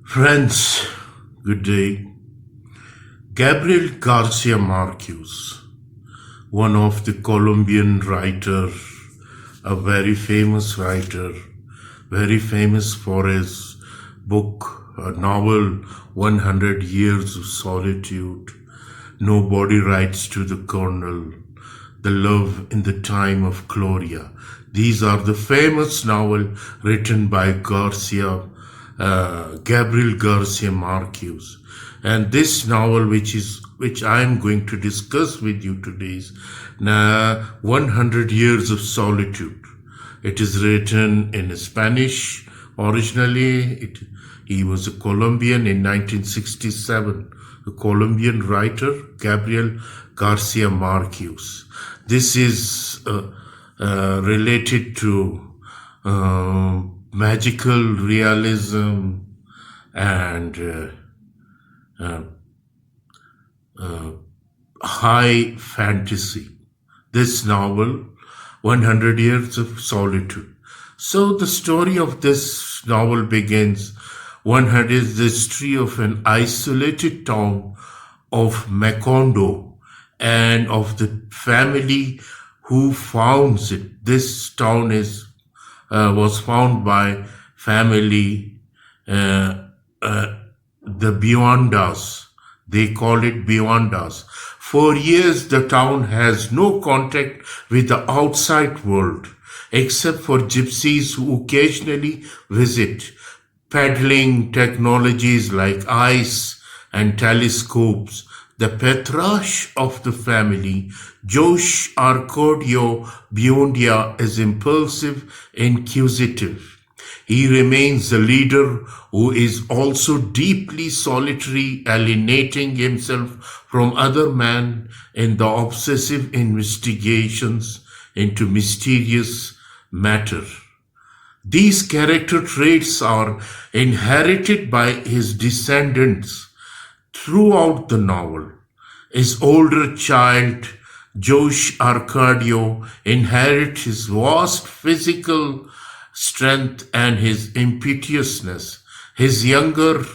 Friends, good day. Gabriel Garcia Marquez, one of the Colombian writer, a very famous writer, very famous for his book, a novel, 100 Years of Solitude, Nobody Writes to the Colonel, The Love in the Time of Gloria. These are the famous novel written by Gabriel Garcia Marquez. And this novel, which I am going to discuss with you today, is 100 Years of Solitude. It is written in Spanish originally. He was a Colombian in 1967, a Colombian writer, Gabriel Garcia Marquez. This is related to magical realism and high fantasy. This novel, 100 Years of Solitude. So the story of this novel begins. 100 is the history of an isolated town of Macondo and of the family who founds it. This town was found by family, the Biondas. They call it Biondas. For years, the town has no contact with the outside world, except for gypsies who occasionally visit, peddling technologies like ice and telescopes. The patriarch of the family, Josh Arcadio Biondia, is impulsive, inquisitive. He remains the leader who is also deeply solitary, alienating himself from other men in the obsessive investigations into mysterious matter. These character traits are inherited by his descendants throughout the novel. His older child, Josh Arcadio, inherits his vast physical strength and his impetuousness. His younger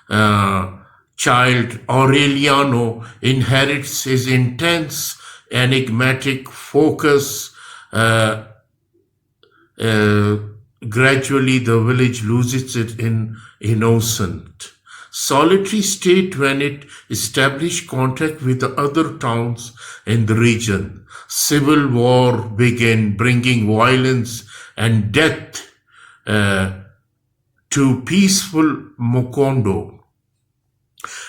child, Aureliano, inherits his intense, enigmatic focus. Gradually, the village loses its innocence. Solitary state when it established contact with the other towns in the region. Civil war began, bringing violence and death to peaceful Macondo,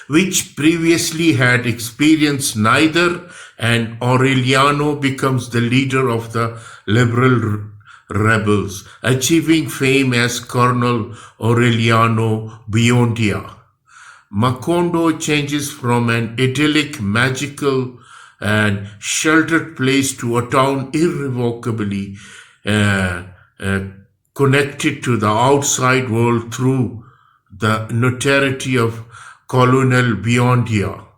which previously had experienced neither, and Aureliano becomes the leader of the liberal rebels, achieving fame as Colonel Aureliano Biondia. Macondo changes from an idyllic, magical, and sheltered place to a town irrevocably connected to the outside world through the notoriety of Colonel Biondia.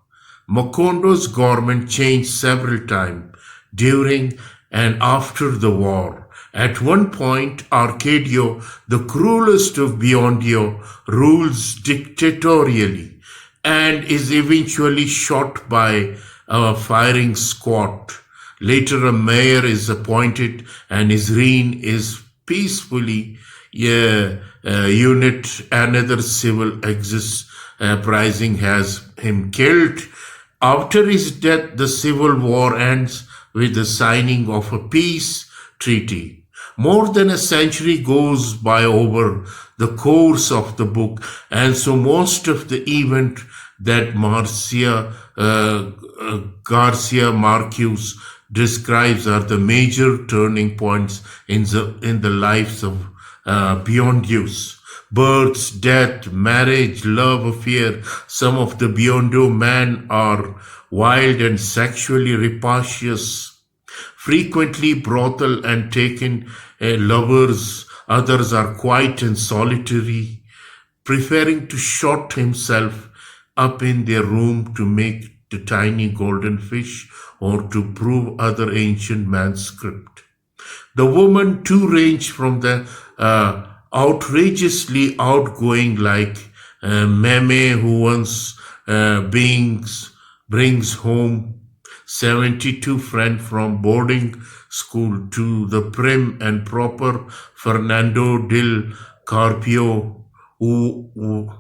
Macondo's government changed several times during and after the war. At one point, Arcadio, the cruelest of Biondia, rules dictatorially and is eventually shot by a firing squad. Later, a mayor is appointed and his reign is peacefully unit. Another civil uprising has him killed. After his death, the civil war ends with the signing of a peace treaty. More than a century goes by over the course of the book, and so most of the event that Garcia Marquez describes are the major turning points in the lives of Biondios. Births, death, marriage, love affair. Some of the Biondo men are wild and sexually rapacious, frequently brothel and taken lovers. Others are quiet and solitary, preferring to shut himself up in their room to make the tiny golden fish or to prove other ancient manuscript. The women too range from the outrageously outgoing like Meme, who once brings home 72 friends from boarding school, to the prim and proper Fernando del Carpio, who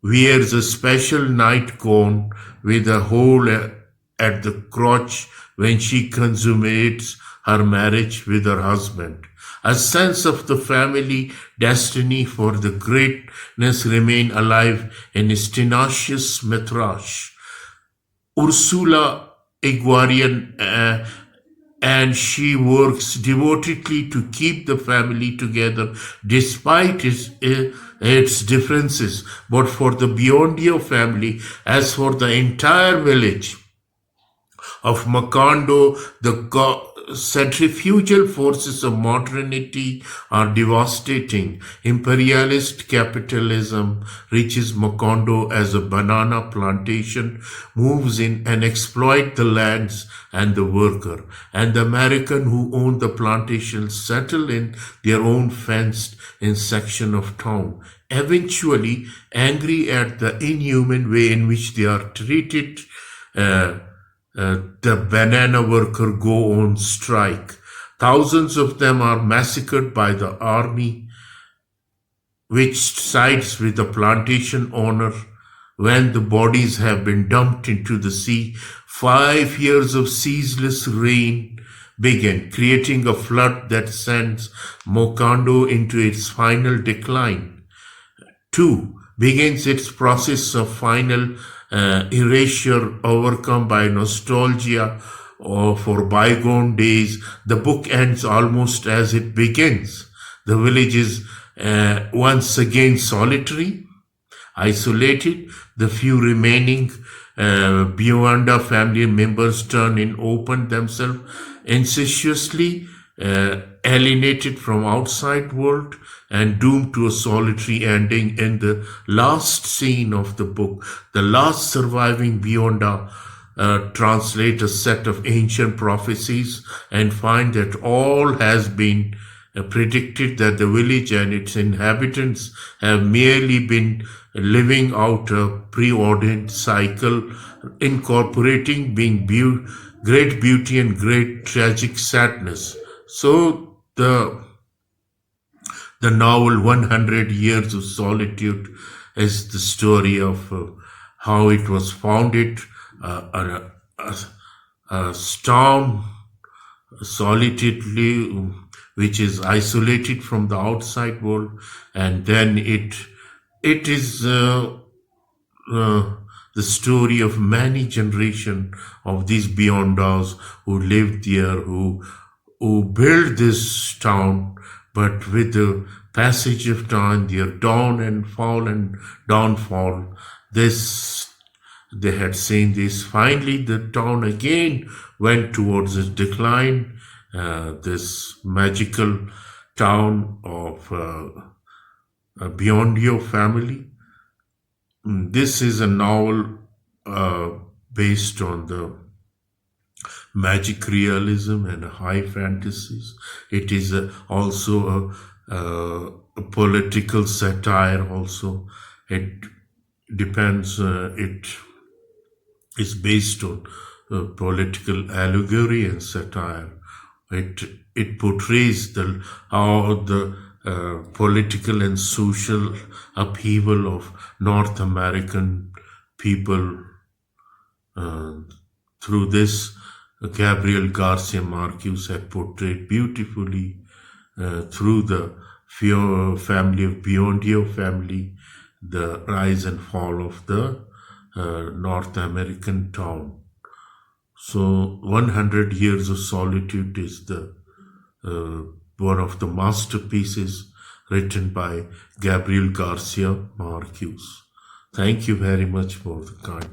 wears a special nightgown with a hole at the crotch when she consummates her marriage with her husband. A sense of the family destiny for the greatness remain alive in his tenacious Mitrash. Ursula Iguarian, and she works devotedly to keep the family together despite its differences. But for the Biondio family, as for the entire village of Macondo, the centrifugal forces of modernity are devastating. Imperialist capitalism reaches Macondo as a banana plantation, moves in and exploit the lands and the worker. And the American who own the plantations settle in their own fenced-in section of town, eventually angry at the inhuman way in which they are treated. The banana worker go on strike. Thousands of them are massacred by the army, which sides with the plantation owner. When the bodies have been dumped into the sea, 5 years of ceaseless rain begin, creating a flood that sends Macondo into its final decline. 2. Begins its process of final erasure, overcome by nostalgia for bygone days. The book ends almost as it begins. The village is once again solitary, isolated. The few remaining Bionda family members turn in, open themselves insidiously, alienated from outside world and doomed to a solitary ending. In the last scene of the book, the last surviving Bionda translate a set of ancient prophecies and find that all has been predicted, that the village and its inhabitants have merely been living out a preordained cycle, incorporating being great beauty and great tragic sadness. So the novel 100 Years of Solitude is the story of how it was founded, a town solitudely, which is isolated from the outside world, and then it is the story of many generations of these Biondas who lived there, who built this town, but with the passage of time, their down and fall and downfall, they had seen this. Finally, the town again went towards its decline. This magical town of Biondio family. This is a novel based on the magic realism and high fantasies. It is also a political satire also. It depends, it is based on political allegory and satire. It portrays how the political and social upheaval of North American people. Through this, Gabriel Garcie Marquez had portrayed beautifully through the family of Biondio family, the rise and fall of the North American town. So 100 Years of Solitude is the one of the masterpieces written by Gabriel Garcia Marquez. Thank you very much for the kind.